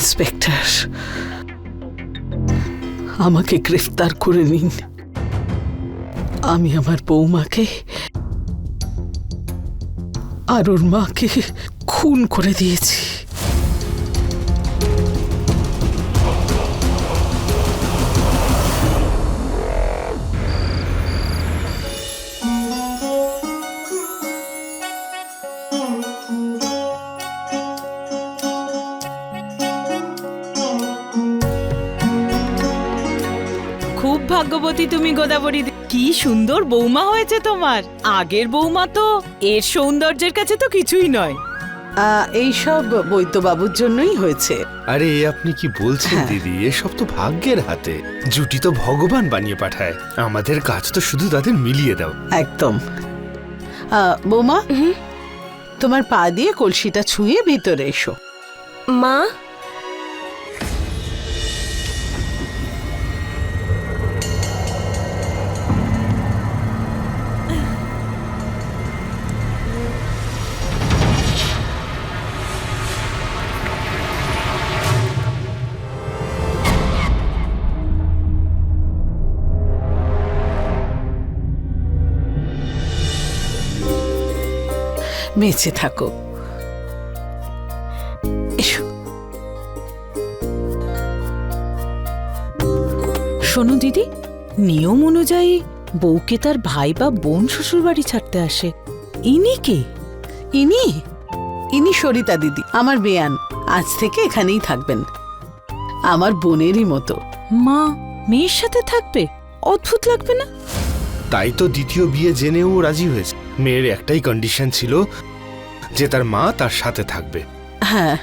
Inspector, আমাকে গ্রেফতার করে নিন। আমি আমার বৌমাকে আর ওর মাকে খুন করে দিয়েছি। খুব ভাগ্যবতী তুমি গোদাবরী। কি সুন্দর বৌমা হয়েছে তোমার। আগের বৌমা তো এর সৌন্দর্যের কাছে তো কিছুই নয়। এইসব বৈদ্যবাবুর জন্যই হয়েছে। আরে আপনি কি বলছেন দিদি? এসব তো ভাগ্যের হাতে। জুটি তো ভগবান বানিয়ে পাঠায়। আমাদের কাজ তো শুধু তাদের মিলিয়ে দাও। একদম। বৌমা, তোমার পা দিয়ে কলসিটা ছুঁয়ে ভিতরে এসো। মা, বেঁচে থাকো। এসো। শোনো দিদি, নিয়ম অনুযায়ী বউকে তার ভাই বা বোন শ্বশুর বাড়ি ছাড়তে আসে। ইনি কে? ইনি সরিতা দিদি, আমার বেয়ান। আজ থেকে এখানেই থাকবেন, আমার বোনেরই মতো। মা মেয়ের সাথে থাকবে? অদ্ভুত লাগবে না? তাই তো দ্বিতীয় বিয়ে জেনেও রাজি হয়েছে। মেয়ের একটাই কন্ডিশন ছিল যে তার মা তার সাথে থাকবে। হ্যাঁ,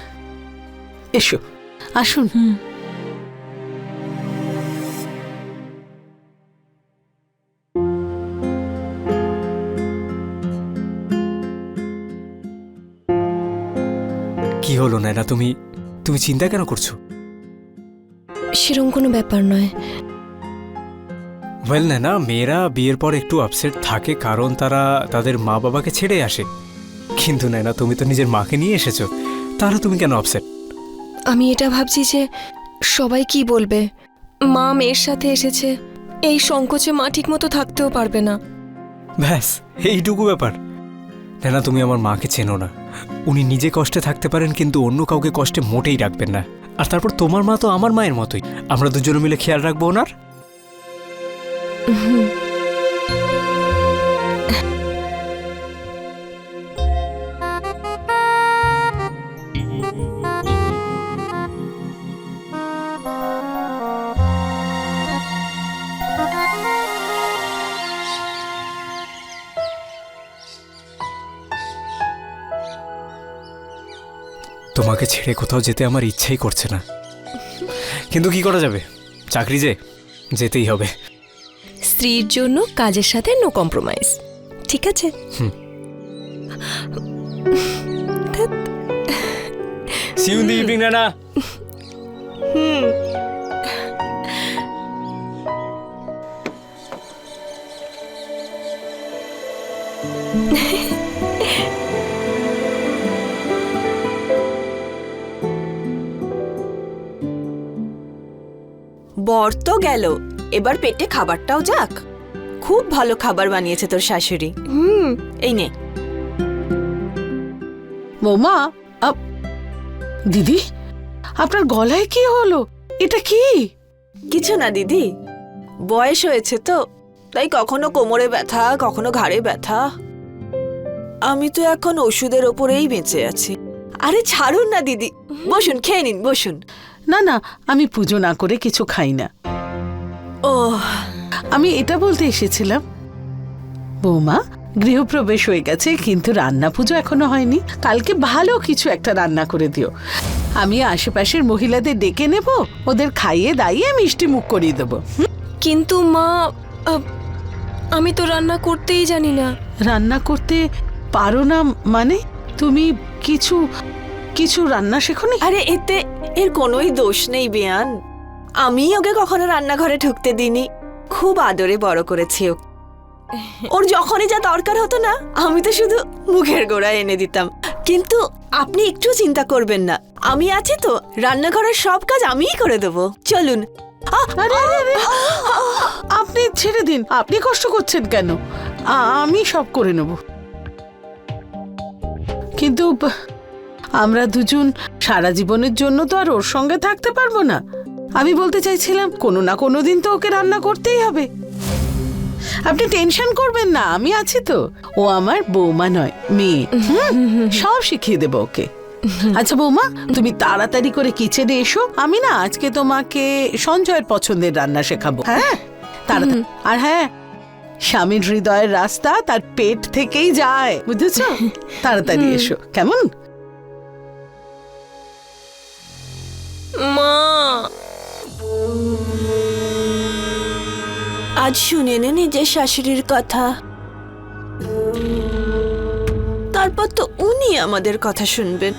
এসো, আসুন। কি হলো নায়না, তুমি চিন্তা কেন করছো? সেরকম কোনো ব্যাপার নয়। ওয়েল নায়না, মেয়েরা বিয়ের পর একটু আপসেট থাকে কারণ তারা তাদের মা বাবাকে ছেড়ে আসে। কিন্তু নায়না, তুমি তো নিজের মাকে নিয়ে এসেছো, তাহলে তুমি কেন আপসেট? আমি এটা ভাবছি যে সবাই কি বলবে। মা মেয়ের সাথে এসেছে, এই সংকোচে মা ঠিক মতো থাকতেও পারবে না। ব্যাস এইটুকু ব্যাপার। নায়না, তুমি আমার মাকে চেনো না। উনি নিজে কষ্টে থাকতে পারেন কিন্তু অন্য কাউকে কষ্টে মোটেই রাখবেন না। আর তারপর তোমার মা তো আমার মায়ের মতোই। আমরা দুজনে মিলে খেয়াল রাখবো ওনার। তোমাকে ছেড়ে কোথাও যেতে আমার ইচ্ছাই করছে না, কিন্তু কি করা যাবে, চাকরি যেতেই হবে। স্ত্রীর জন্য কাজের সাথে নো কম্প্রোমাইজ, ঠিক আছে? See you in the evening, নানা। বর তো গেল, এবার পেটে খাবারটাও যাক। খুব ভালো খাবার বানিয়েছে তোর শাশুড়ি। এই নে। বৌমা, দিদি, আপনার গলায় কি হলো? এটা কি? কিছু না দিদি, বয়স হয়েছে তো, তাই কখনো কোমরে ব্যথা, কখনো ঘাড়ে ব্যথা। আমি তো এখন ওষুধের ওপরেই বেঁচে আছি। আরে ছাড়ুন না দিদি, বসুন, খেয়ে নিন, বসুন। না না, আমি পুজো না করে কিছু খাই না। ও, আমি এটা বলতে এসেছিলাম, বৌমা গৃহপ্রবেশ হয়ে গেছে কিন্তু রান্না পুজো এখনো হয়নি। কালকে ভালো কিছু একটা রান্না করে দিও। আমি আশেপাশের মহিলাদের ডেকে নেব, ওদের খাইয়ে দাইয়ে মিষ্টি মুখ করিয়ে দেবো। কিন্তু মা, আমি তো রান্না করতেই জানি না। রান্না করতে পারো না মানে? তুমি কিছু কিছু রান্না শেখোনি? আরে এতে এর কোনোই দোষ নেই বেয়ান। আমি ওকে কখনো রান্নাঘরে ঢুকতে দিইনি, খুব আদরে বড় করেছি ওকে। ওর যখনই যা দরকার হতো না, আমি তো শুধু মুখের গোড়ায় এনে দিতাম। কিন্তু আপনি একটু চিন্তা করবেন না, আমি আছি তো, রান্নাঘরের সব কাজ আমিই করে দেবো। চলুন। আরে আরে আরে, আপনি ছেড়ে দিন, আপনি কষ্ট করছেন কেন? আমি সব করে নেব। কিন্তু আমরা দুজন সারা জীবনের জন্য তো আর ওর সঙ্গে থাকতে পারবো না। আমি বলতে চাইছিলাম কোনো না কোনো দিন তো ওকে রান্না করতেই হবে। আপনি টেনশন করবেন না, আমি আছি তো। ও আমার বৌমা নয়, মেয়ে। সব শিখিয়ে দেবো ওকে। আচ্ছা বৌমা, তুমি তাড়াতাড়ি করে কিচেনে এসো। আমি না আজকে তোমাকে সঞ্জয়ের পছন্দের রান্না শেখাবো। হ্যাঁ, তাড়াতাড়ি। আর হ্যাঁ, স্বামীর হৃদয়ের রাস্তা তার পেট থেকেই যায়, বুঝেছো? তাড়াতাড়ি এসো, কেমন? মা, আজ শুনে নে নিজের শাশুড়ির কথা, তারপর তো উনি আমাদের কথা শুনবেন।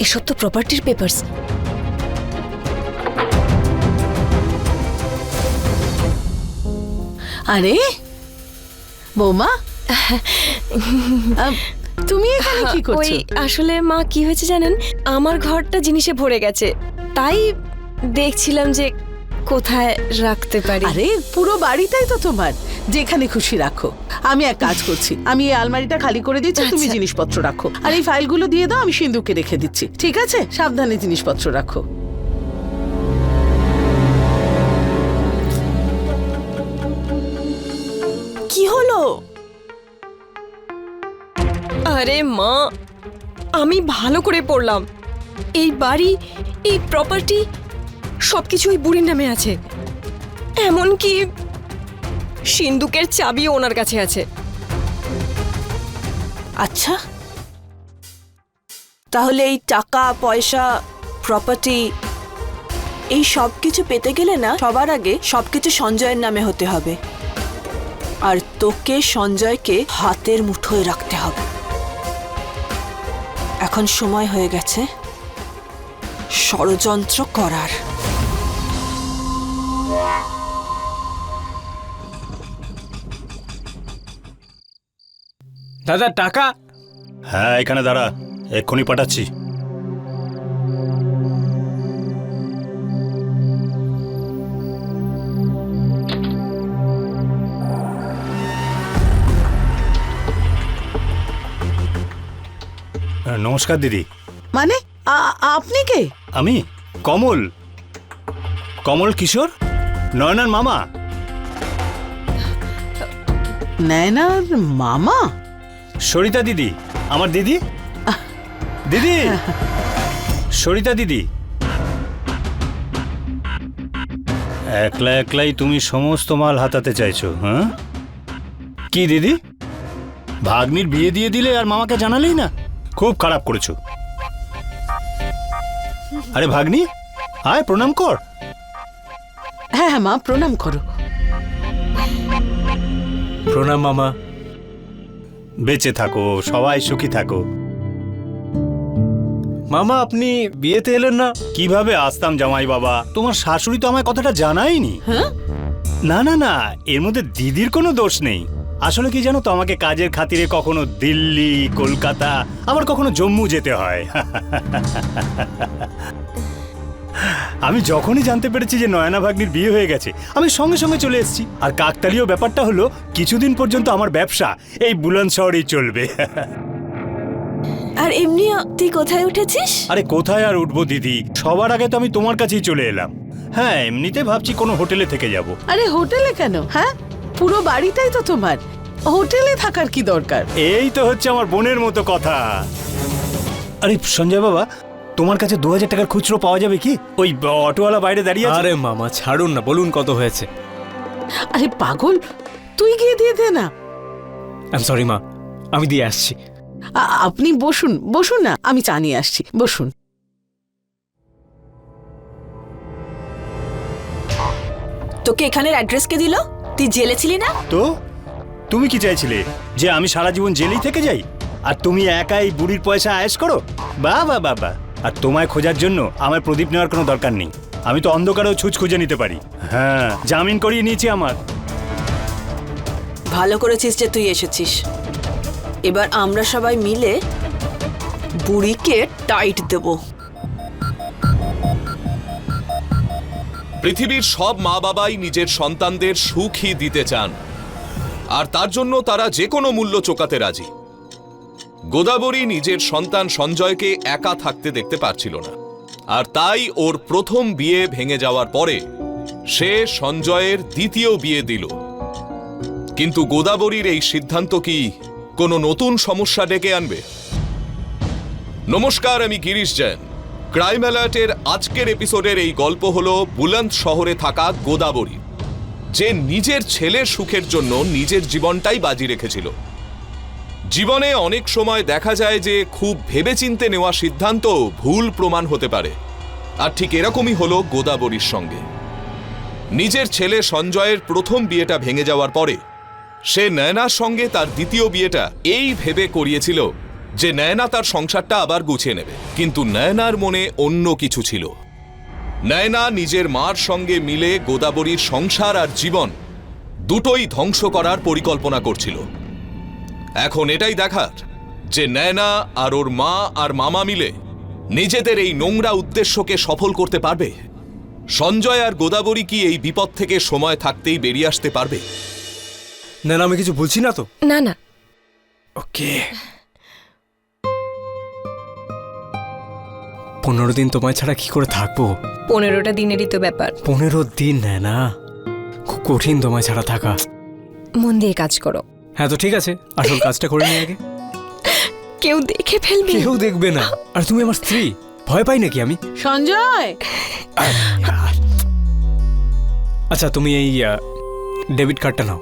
এসব তো প্রপার্টির পেপারস। আরে বৌমা, তুমি এখানে কি ওই করছো? আসলে মা, কি হয়েছে জানেন, আমার ঘরটা জিনিসে ভরে গেছে, তাই দেখছিলাম যে কোথায় রাখতে পারি। আরে পুরো বাড়িটাই তো তোমার, যেখানে খুশি রাখো। আমি এক কাজ করছি, আমি এই আলমারিটা খালি করে দিচ্ছি, তুমি আচ্ছা। জিনিসপত্র রাখো। আর এই ফাইলগুলো দিয়ে দাও, আমি সিন্ধুকে রেখে দিচ্ছি। ঠিক আছে? সাবধানে জিনিসপত্র রাখো। কি হলো? আরে মা, আমি ভালো করে পড়লাম, এই বাড়ি, এই প্রপার্টি সবকিছু ওই বুড়ির নামে আছে। এমনকি সিন্দুকের চাবিও ওনার কাছে আছে। আচ্ছা, তাহলে এই টাকা পয়সা, প্রপার্টি, এই সব কিছু পেতে গেলে না সবার আগে সবকিছু সঞ্জয়ের নামে হতে হবে। আর তোকে সঞ্জয়কে হাতের মুঠোয় রাখতে হবে। এখন সময় হয়ে গেছে ষড়যন্ত্র করার। দাদা, টাকা। হ্যাঁ, এখানে দাঁড়া, এক্ষুনি পাঠাচ্ছি। নমস্কার দিদি। মানে আপনি কে? আমি কমল, কমল কিশোর, নয়নার মামা। নয়নার মামা? সরিতা দিদি, আমার দিদি। দিদি, সরিতা দিদি। একলা একলাই তুমি সমস্ত মাল হাতাতে চাইছো? হ্যাঁ, কি দিদি, ভাগ্নির বিয়ে দিয়ে দিলে আর মামাকে জানালেই না? খুব খারাপ করেছো। আরে ভাগ্নি, আয় প্রণাম কর। হ্যাঁ হ্যাঁ মা, প্রণাম করো। প্রণাম মামা। বেঁচে থাকো, সবাই সুখী থাকো। মামা, আপনি বিয়েতে এলেন না? কিভাবে আসতাম জামাই বাবা, তোমার শাশুড়ি তো আমায় কথাটা জানায়নি। না না না, এর মধ্যে দিদির কোনো দোষ নেই। আসলে কি জানো তো, আমাকে কাজের খাতিরে কখনো দিল্লি, কলকাতা, আবার কখনো জম্মু যেতে হয়। আমি যখনই জানতে পেরেছি যে নয়না ভাগ্নির বিয়ে হয়ে গেছে, আমি সঙ্গে সঙ্গে চলে এসেছি। আর কাকতালীয় ব্যাপারটা হলো, কিছুদিন পর্যন্ত আমার ব্যবসা এই বুলন্দশহরেই চলবে। আর এমনি তুই কোথায় উঠেছিস? আরে কোথায় আর উঠবো দিদি, সবার আগে তো আমি তোমার কাছেই চলে এলাম। হ্যাঁ, এমনিতে ভাবছি কোনো হোটেলে থেকে যাব। আরে হোটেলে কেন? হ্যাঁ, পুরো বাড়িটাই তো তোমার, হোটেলে থাকার কি দরকার? এই তো হচ্ছে আমার বোনের মতো কথা। আরে সঞ্জয় বাবা, তোমার কাছে 2000 টাকার খুচরো পাওয়া যাবে কি? ওই অটোওয়ালা বাইরে দাঁড়িয়ে আছে। আরে মামা ছাড়ুন না, বলুন কত হয়েছে। আরে পাগল, তুই গিয়ে দিয়ে দে না। আই এম সরি মা, আমি দিয়ে আসছি। আপনি বসুন, বসুন না, আমি চা নিয়ে আসছি, বসুন। তোকে এখানের অ্যাড্রেস কে দিল? তুই জেলে ছিলি না? তো তুমি কি চাইছিলে, যে আমি সারা জীবন জেলেই থেকে যাই আর তুমি একাই বুড়ির পয়সা আয়েশ করো? বাহ বাহ বাহ বাহ। আর তোমায় খোঁজার জন্য আমার প্রদীপ নেওয়ার কোনো দরকার নেই, আমি তো অন্ধকারেও ছুঁচ খুঁজে নিতে পারি। হ্যাঁ, জামিন করিয়ে নিয়েছি আমার। ভালো করেছিস যে তুই এসেছিস। এবার আমরা সবাই মিলে বুড়িকে টাইট দেব। পৃথিবীর সব মা বাবাই নিজের সন্তানদের সুখই দিতে চান, আর তার জন্য তারা যে কোনো মূল্য চোকাতে রাজি। গোদাবরী নিজের সন্তান সঞ্জয়কে একা থাকতে দেখতে পারছিল না, আর তাই ওর প্রথম বিয়ে ভেঙে যাওয়ার পরে সে সঞ্জয়ের দ্বিতীয় বিয়ে দিল। কিন্তু গোদাবরীর এই সিদ্ধান্ত কি কোনো নতুন সমস্যা ডেকে আনবে? নমস্কার, আমি গিরিশ জৈন। ক্রাইম অ্যালার্টের আজকের এপিসোডের এই গল্প হলো বুলন্দ শহরে থাকা গোদাবরী, যে নিজের ছেলের সুখের জন্য নিজের জীবনটাই বাজি রেখেছিল। জীবনে অনেক সময় দেখা যায় যে খুব ভেবেচিন্তে নেওয়া সিদ্ধান্ত ভুল প্রমাণ হতে পারে, আর ঠিক এরকমই হলো গোদাবরীর সঙ্গে। নিজের ছেলে সঞ্জয়ের প্রথম বিয়েটা ভেঙে যাওয়ার পরে সে নয়নার সঙ্গে তার দ্বিতীয় বিয়েটা এই ভেবে করিয়েছিল যে নয়না তার সংসারটা আবার গুছিয়ে নেবে। কিন্তু নয়নার মনে অন্য কিছু ছিল। নয়না নিজের মার সঙ্গে মিলে গোদাবরীর সংসার আর জীবন দুটোই ধ্বংস করার পরিকল্পনা করছিল। এখন এটাই দেখার যে নয়না আর ওর মা আর মামা মিলে নিজেদের এই নোংরা উদ্দেশ্যকে সফল করতে পারবে। সঞ্জয় আর গোদাবরী কি এই বিপদ থেকে সময় থাকতেই বেরিয়ে আসতে পারবে? না না, আমি কিছু বলছি না তো। না না, ওকে। 15 দিন তোমায় ছাড়া কি করে থাকবো? 15টা দিনেরই তো ব্যাপার। 15 দিন নেয় না, খুব কঠিন তোমায় ছাড়া থাকা। মন দিয়ে কাজ করো। হ্যাঁ তো ঠিক আছে, আসল কাজটা করে নিয়ে আগে। কেউ দেখে ফেলবে। কেউ দেখবে না, আর তুমি আমার স্ত্রী, ভয় পাই নাকি আমি? সঞ্জয়, আচ্ছা তুমি এই ডেবিট কার্ডটা নাও,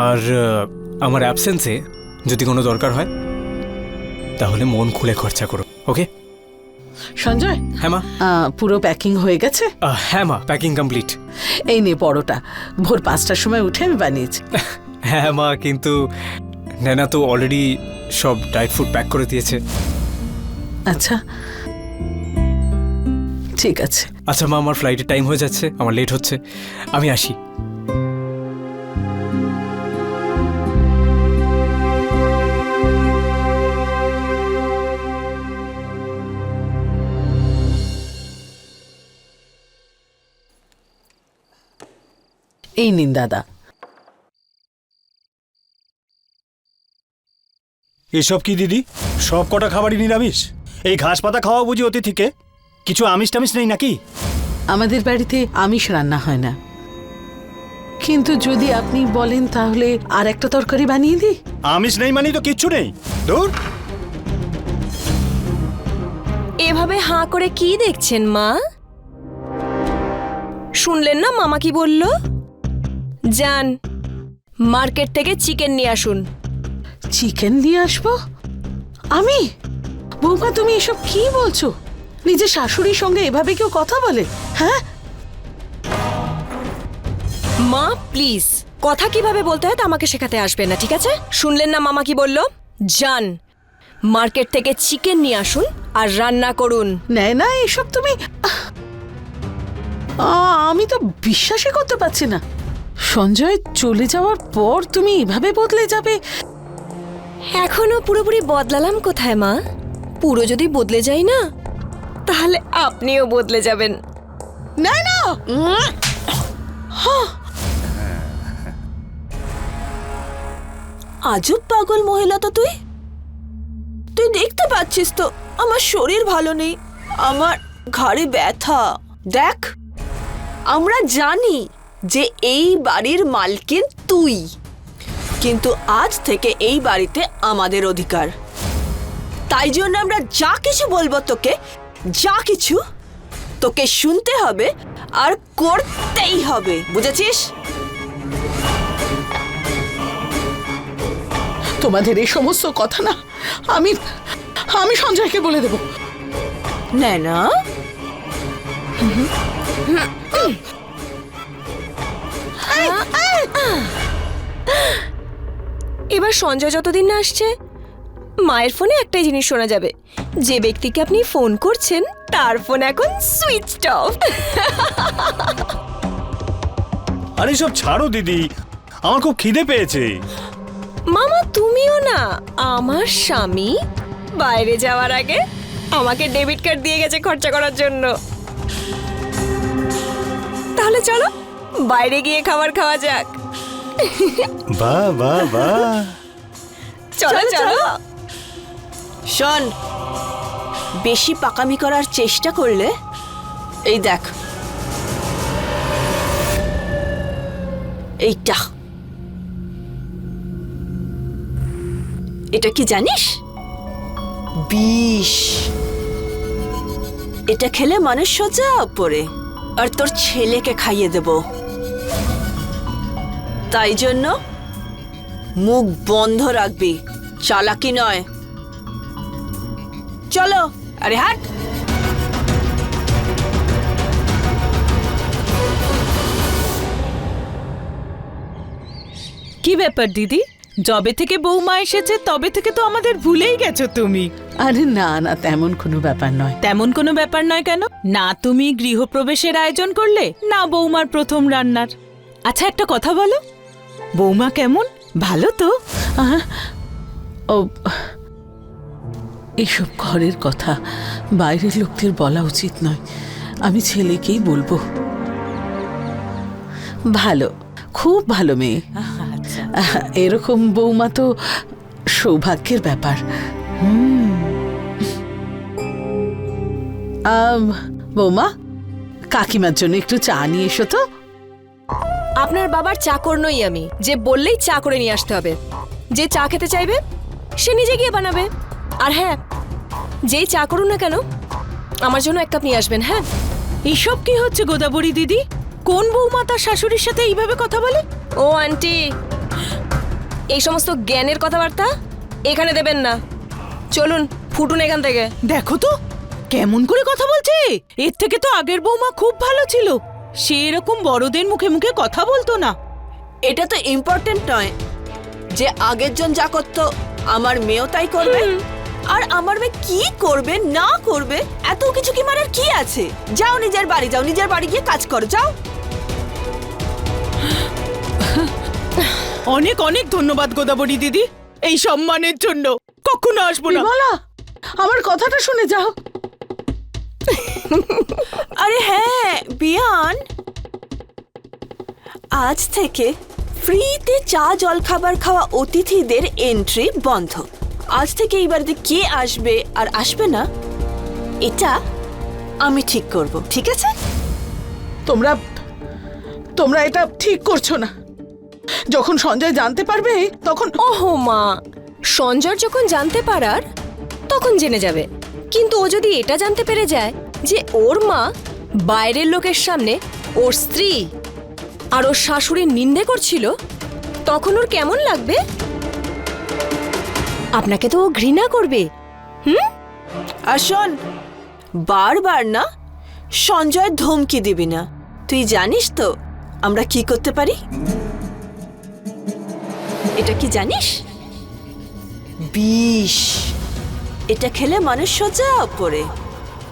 আর আমার অ্যাবসেন্সে যদি কোনো দরকার হয় তাহলে মন খুলে খরচা করো, ওকে? সঞ্জয়, হ্যাঁ মা। পুরো প্যাকিং হয়ে গেছে? হ্যাঁ মা, প্যাকিং কমপ্লিট। এই নে পরোটা, ভোর 5টার সময় উঠে আমি বানিয়েছি। হ্যাঁ মা, কিন্তু নয়না তো অলরেডি সব ড্রাই ফ্রুট প্যাক করে দিয়েছে। আচ্ছা ঠিক আছে। আচ্ছা মা, আমার ফ্লাইটের টাইম হয়ে যাচ্ছে, আমার লেট হচ্ছে, আমি আসি। এই নিন দাদা। এসব কি দিদি, সব কটা খাবারই নিরামিষ? এই ঘাস পাতা খাওয়া বুঝি অতিথিকে? কিছু আমিষ টামিষ নেই নাকি? আমাদের বাড়িতে আমিষ রান্না হয় না, কিন্তু যদি আপনি বলেন তাহলে আর একটা তরকারি বানিয়ে দিই। আমিষ নেই মানে তো কিচ্ছু নেই, দূর। এভাবে হাঁ করে কি দেখছেন মা? শুনলেন না মামা কি বলল? যান, মার্কেট থেকে চিকেন নিয়ে আসুন। চিকেন নিয়ে আসবো? আমি? বৌমা, তুমি এসব কি বলছো? নিজের শাশুড়ির সঙ্গে এভাবে কেউ কথা বলে? হ্যাঁ মা প্লিজ, কথা কিভাবে বলতে হয় তা আমাকে শেখাতে আসবে না, ঠিক আছে? শুনলেন না মামা কি বলল? যান, মার্কেট থেকে চিকেন নিয়ে আসুন আর রান্না করুন। নেয় না এসব তুমি? আমি তো বিশ্বাসই করতে পারছি না। সঞ্জয় চলে যাওয়ার পর তুমি এভাবে বদলে যাবে? এখনো পুরোপুরি বদলালাম কোথায় মা? পুরো যদি বদলে যাই না, তাহলে আপনিও বদলে যাবেন। না না, আজব পাগল মহিলা তো তুই। তুই দেখতে পাচ্ছিস তো আমার শরীর ভালো নেই, আমার ঘাড়ে ব্যথা। দেখ, আমরা জানি যে এই বাড়ির মালকিন তুই, কিন্তু আজ থেকে এই বাড়িতে আমাদের অধিকার। তাই জন্য আমরা যা কিছু বলবো তোকে, যা কিছু তোকে শুনতে হবে আর করতেই হবে, বুঝেছিস? তোমাদের এই সমস্ত কথা না আমি আমি সঞ্জয়কে বলে দেব। না, এবার সঞ্জয় যতদিন না আসছে মায়ের ফোনে একটাই জিনিস শোনা যাবে, যে ব্যক্তিকে আপনি ফোন করছেন তার ফোন এখন সুইচ অফ। আরে সব ছাড়ো দিদি, আমার খুব খিদে পেয়েছে। মামা তুমিও না, আমার স্বামী বাইরে যাওয়ার আগে আমাকে ডেবিট কার্ড দিয়ে গেছে খরচা করার জন্য। তাহলে চলো বাইরে গিয়ে খাবার খাওয়া যাক। বাহ বাহ বাহ, চলো চলো। শোন, বেশি পাকামি করার চেষ্টা করলে এই দেখ, এইটা, এটা কি জানিস? বিষ। এটা খেলে মানুষ সোজা পড়ে, আর তোর ছেলেকে খাইয়ে দেব। তাই জন্য মুখ বন্ধ রাখবি, চালাকি নয়। চলো, আরে হাট। কি ব্যাপার দিদি, যবে থেকে বৌমা এসেছে তবে থেকে তো আমাদের ভুলেই গেছো তুমি। আরে না না, তেমন কোনো ব্যাপার নয়। তেমন কোনো ব্যাপার নয় কেন? না তুমি গৃহপ্রবেশের আয়োজন করলে, না বৌমার প্রথম রান্নার। আচ্ছা একটা কথা বলো, বৌমা কেমন, ভালো তো? আহ, ও, এসব ঘরের কথা বাইরের লোকদের বলা উচিত নয়, আমি ছেলেকেই বলবো। ভালো, খুব ভালো মেয়ে। এরকম বৌমা তো সৌভাগ্যের ব্যাপার। বৌমা, কাকিমার জন্য একটু চা নিয়ে এসো তো। আপনার বাবার চাকর নই আমি যে বললেই চা করে নিয়ে আসতে হবে। যে চা খেতে চাইবে সে নিজে গিয়ে বানাবে। আর হ্যাঁ, যেই চা করুন না কেন আমার জন্য এক কাপ নিয়ে আসবেন। হ্যাঁ, এইসব কি হচ্ছে গোদাবরী দিদি? কোন বৌমা তার শাশুড়ির সাথে এইভাবে কথা বলে? ও আন্টি, এই সমস্ত জ্ঞানের কথাবার্তা এখানে দেবেন না। চলুন ফুটুন এখান থেকে। দেখো তো কেমন করে কথা বলছে। এর থেকে তো আগের বৌমা খুব ভালো ছিল, সে এরকম বড়দের মুখে মুখে কথা বলতো না। এটা তো ইম্পর্টেন্ট নয় যে আগের জন যা করতো আমার মেয়েও তাই করবে। আর আমার মেয়ে কি করবে না করবে এত কিছু কি মানে কি আছে? যাও নিজের বাড়ি, যাও নিজের বাড়ি গিয়ে কাজ করো, যাও। অনেক অনেক ধন্যবাদ গোদাবরী দিদি এই সম্মানের জন্য। কখনো আসবো না। বিমলা, আমার কথাটা শুনে যাও। আরে হ্যাঁ বিয়ান, আজ থেকে ফ্রিতে চা জল খাবার খাওয়া অতিথিদের এন্ট্রি বন্ধ। আজ থেকে এই বাড়িতে কে আসবে আর আসবে না এটা আমি ঠিক করব, ঠিক আছে? তোমরা তোমরা এটা ঠিক করছো না। যখন সঞ্জয় জানতে পারবে তখন ওহো মা, সঞ্জয় যখন জানতে পারার তখন জেনে যাবে। কিন্তু ও যদি এটা জানতে পেরে যায় যে ওর মা বাইরের লোকের সামনে ওর স্ত্রী আর ওর শাশুড়ির নিন্দে করছিল, তখন ওর কেমন লাগবে? আপনাকে তো ও ঘৃণা করবে। আর শোন, বারবার না সঞ্জয় ধমকি দিবি না। তুই জানিস তো আমরা কি করতে পারি? এটা কি জানিস? বিষ। এটা খেলে মানুষ সোজা পড়ে,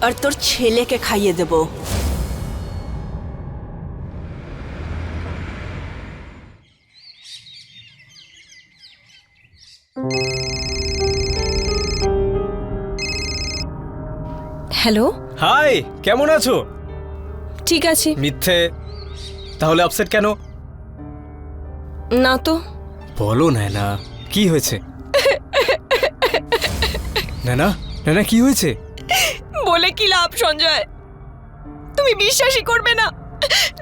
আর তোর ছেলেকে খাইয়ে দেব। হ্যালো, হাই, কেমন আছো? ঠিক আছে। মিথ্যে? তাহলে আপসেট কেন? না তো। বলো না, কি হয়েছে? না না কি হয়েছে? বলে কি লাভ সঞ্জয়? তুমি বিশ্বাসই করবে না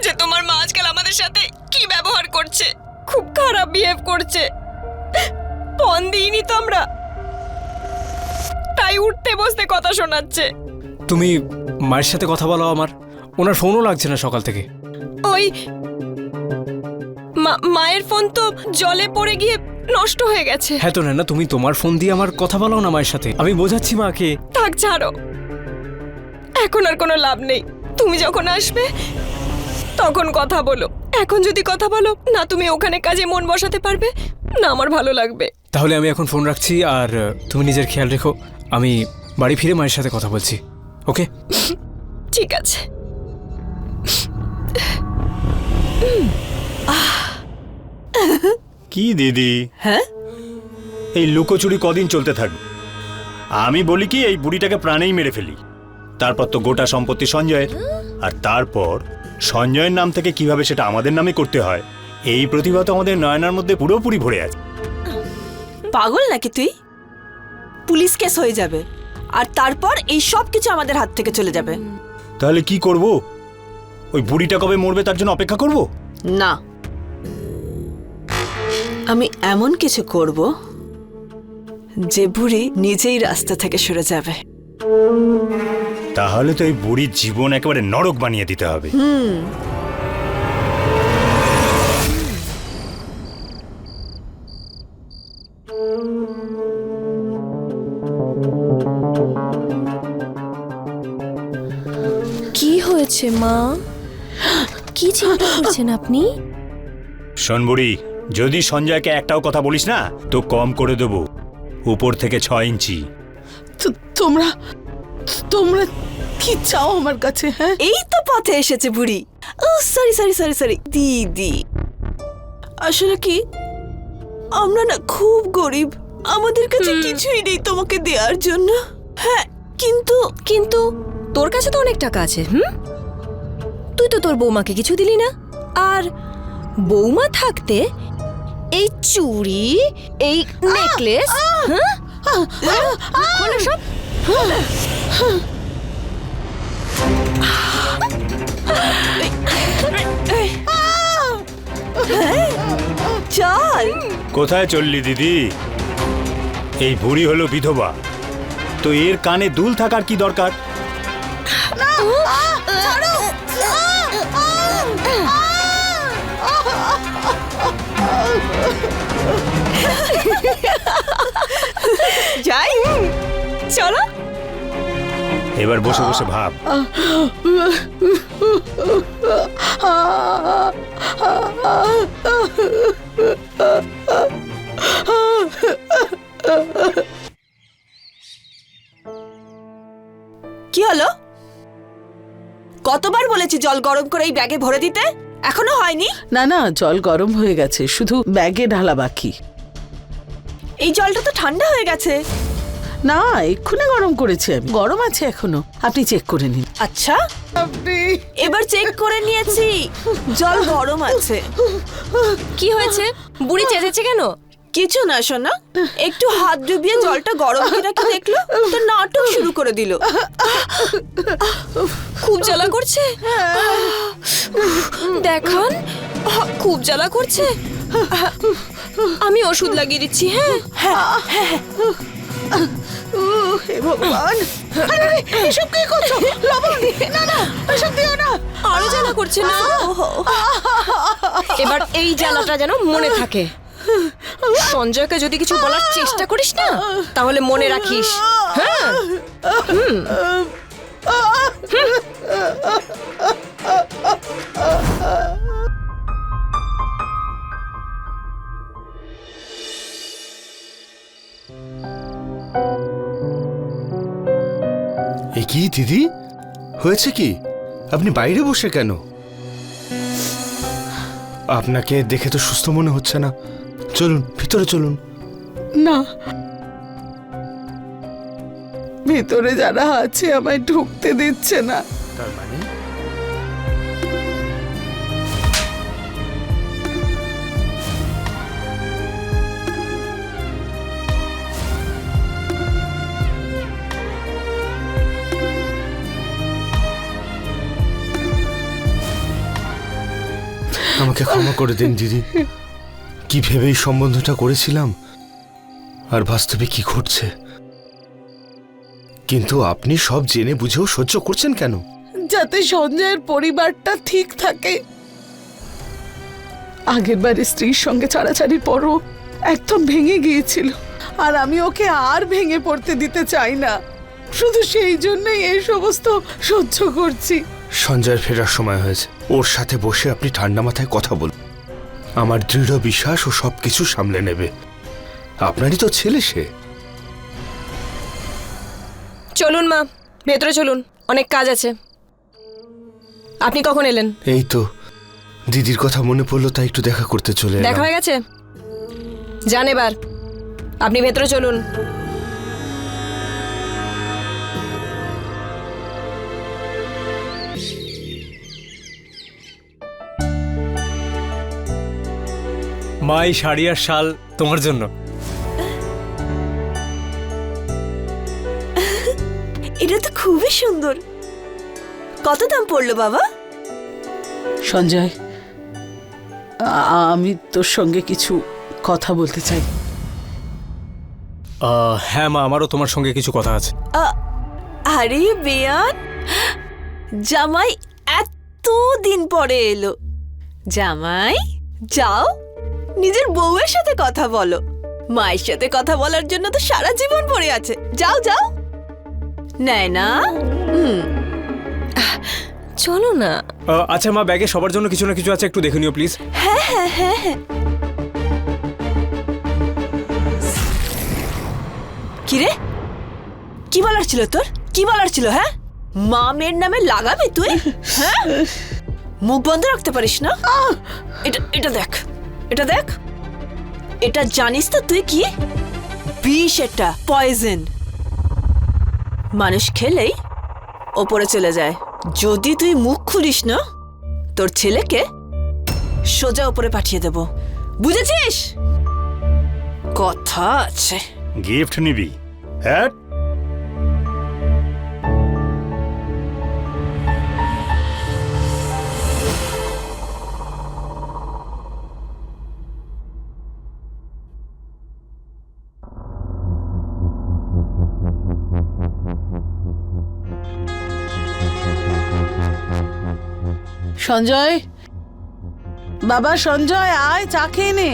যে তোমার মা আজকাল আমাদের সাথে কি ব্যবহার করছে। খুব খারাপ বিহেভ করছে। ফোন দিইনি তো আমরা, তাই উঠতে বসতে কথা শোনাচ্ছে। তুমি মায়ের সাথে কথা বলো আমার, ওনার ফোনও লাগছে না সকাল থেকে। ওই মায়ের ফোন তো জলে পড়ে গিয়ে নষ্ট হয়ে গেছে। হ্যাঁ তো না তুমি তোমার ফোন দিয়ে আমার কথা বলো না মায়ের সাথে, আমি বোঝাচ্ছি মাকে। থাক ছাড়ো, এখন আর কোনো লাভ নেই। তুমি যখন আসবে তখন কথা বলো। এখন যদি কথা বলো না, তুমি ওখানে কাজে মন বসাতে পারবে না, আমার ভালো লাগবে। তাহলে আমি এখন ফোন রাখছি, আর তুমি নিজের খেয়াল রেখো। আমি বাড়ি ফিরে মায়ের সাথে কথা বলছি, ওকে? ঠিক আছে। কি দিদি, হ্যাঁ, এই লুকোচুরি কদিন চলতে থাকবে? আমি বলি কি, এই বুড়িটাকে প্রাণেই মেরে ফেলি। তারপর তো গোটা সম্পত্তি সঞ্জয়ের, আর তারপর সঞ্জয়ের নাম থেকে কিভাবে সেটা আমাদের নামে করতে হয়, এই প্রতিভা তো আমাদের নয়নার মধ্যে পুরোপুরি ভরে আছে। পাগল নাকি তুই? পুলিশ কেস হয়ে যাবে, আর তারপর এই সব কিছু আমাদের হাত থেকে চলে যাবে। তাহলে কি করব? ওই বুড়িটা কবে মরবে তার জন্য অপেক্ষা করব? না, আমি এমন কিছু করব যে বুড়ি নিজেই রাস্তা থেকে সরে যাবে। তাহলে তো এই বুড়ির জীবন একেবারে নরক বানিয়ে দিতে হবে। কি হয়েছে মা? কি চিন্তা করছেন আপনি? শোন বুড়ি, যদি সঞ্জয়কে একটাও কথা বলিস না তো কম করে দেবো, উপর থেকে 6 ইঞ্চি। তোমরা তোমরা কি চাও আমার কাছে? হ্যাঁ, এই তো পথে এসেছে বুড়ি। ও সরি সরি সরি সরি দিদি, আসলে কি আমরা না খুব গরিব, আমাদের কাছে কিছুই নেই তোমাকে দেওয়ার জন্য। হ্যাঁ, কিন্তু কিন্তু তোর কাছে তো অনেক টাকা আছে। তুই তো তোর বৌমাকে কিছু দিলি না, আর বৌমা থাকতে এই চুড়ি, এই নেকলেস, খোলো সব। চল। কোথায় চললি দিদি? এই বুড়ি হলো বিধবা, তো এর কানে দুল থাকার কি দরকার? যাই, চলো। এবার বসে বসে ভাব। কি হলো? কতবার বলেছি জল গরম করে এই ব্যাগে ভরে দিতে, এখনো হয়নি? না না, জল গরম হয়ে গেছে, শুধু ব্যাগে ঢালা বাকি। এই জলটা তো ঠান্ডা হয়ে গেছে। না, এক্ষুনি গরম করেছি আমি, গরম আছে এখনো, আপনি চেক করে নিন। আচ্ছা, এবার চেক করে নিয়েছি, জল গরম আছে। কি হয়েছে? বুড়ি চেঁচেছে কেন? কিছু না সোনা, একটু হাত ডুবিয়ে জলটা গরম কিনা কি দেখলো, তো নাটক শুরু করে দিল। খুব জ্বালা করছে। দেখান, খুব জ্বালা করছে। আমি ওষুধ লাগিয়ে দিচ্ছি। হ্যাঁ, হে ভগবান, আরে এসব কি করছো? লবণ, না না, এসব দিও না। আরো জ্বালা করছে না? এবার এই জ্বালাটা যেন মনে থাকে। সঞ্জয়কে যদি কিছু বলার চেষ্টা করিস না, তাহলে মনে রাখিস। হ্যাঁ, এ কি দিদি, হয়েছে কি? আপনি বাইরে বসে কেন? আপনাকে দেখে তো সুস্থ মনে হচ্ছে না। চলুন ভিতরে চলুন। না, ভেতরে যারা আছে আমায় ঢুকতে দিচ্ছে না। তার মানে আমাকে ক্ষমা করে দিন দিদি। কি ভেবে এই সম্বন্ধটা করেছিলাম আর বাস্তবে কি ঘটছে। কিন্তু আপনি সব জেনে বুঝেও সহ্য করছেন কেন? যাতে সঞ্জয়ের পরিবারটা ঠিক থাকে। আগের বারে স্ত্রীর সঙ্গে ছাড়াছাড়ির পরও একদম ভেঙে গিয়েছিল, আর আমি ওকে আর ভেঙে পড়তে দিতে চাই না। শুধু সেই জন্যই এই সমস্ত সহ্য করছি। সঞ্জয়ের ফেরার সময় হয়েছে, ওর সাথে বসে আপনি ঠান্ডা মাথায় কথা বলুন। আমার দৃঢ় বিশ্বাস ও সবকিছু সামলে নেবে। আপনারই তো ছেলে সে। চলুন মা, ভেতরে চলুন, অনেক কাজ আছে। আপনি কখন এলেন? এই তো দিদির কথা মনে পড়লো, তাই একটু দেখা করতে চলে দেখা এলাম। হয়ে গেছে? যান এবার, আপনি ভেতরে চলুন। মা, এই শাড়ি আর শাল তোমার জন্য। এটা তো খুবই সুন্দর। কত দাম পড়লো বাবা? সঞ্জয়, আমি তোর সঙ্গে কিছু কথা বলতে চাই। হ্যাঁ মা, আমারও তোমার সঙ্গে কিছু কথা আছে। আরে বেয়ান, জামাই এত দিন পরে এলো। জামাই, যাও নিজের বউয়ের সাথে কথা বলো। মায়ের সাথে কথা বলার জন্য তো সারা জীবন পড়ে আছে। যাও যাও। নেয় না? চলো না। আচ্ছা মা, ব্যাগে সবার জন্য কিছু না কিছু আছে, একটু দেখে নিও প্লিজ। হ্যাঁ হ্যাঁ হ্যাঁ হ্যাঁ। কিরে, কি বলার ছিল তোর? কি বলার ছিল? হ্যাঁ, মা মেয়ের নামে লাগাবি তুই? হ্যাঁ, মুখ বন্ধ রাখতে পারিস না? এটা এটা দেখ, এটা দেখ। এটা জানিস তো তুই কি? বিষ, এটা পয়জন। মানুষ খেলেই ওপরে চলে যায়। যদি তুই মুখ খুলিস না, তোর ছেলেকে সোজা উপরে পাঠিয়ে দেব, বুঝেছিস? কথা আছে। গিফট নিবি? হ্যাঁ, সঞ্জয়, বাবা সঞ্জয়, আয় চা খেয়ে নে।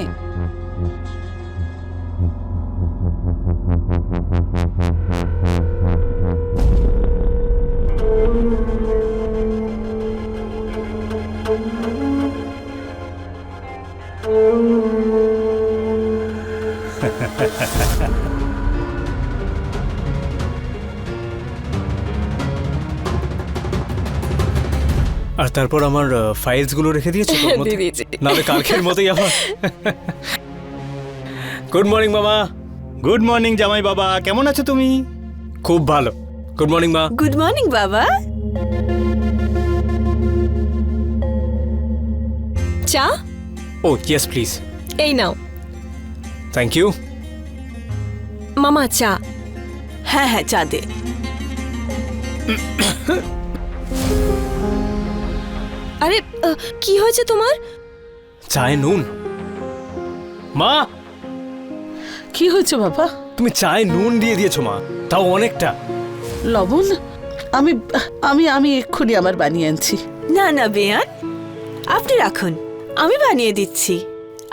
আর তারপর আমার ফাইলস গুলো রেখে দিয়েছো তোর মধ্যে? দিয়ে দিয়েছি। নাহলে কালকের মতোই আবার। গুড মর্নিং মামা। গুড মর্নিং জামাই বাবা, কেমন আছো তুমি? খুব ভালো। গুড মর্নিং মা। গুড মর্নিং বাবা। চা? ও ইয়েস প্লিজ। এই নাও। Thank you. মামা চা। হ্যাঁ হ্যাঁ, চা দে। আরে কি হয়েছে তোমার? চায়ে নুন। মা, কি হয়েছে বাবা? তুমি চায়ে নুন দিয়ে দিয়েছো মা, তাও অনেকটা। লবণ? আমি আমি আমি এক্ষুনি আমার বানিয়ে আনছি। না না বেয়ান, আপনি রাখুন, আমি বানিয়ে দিচ্ছি।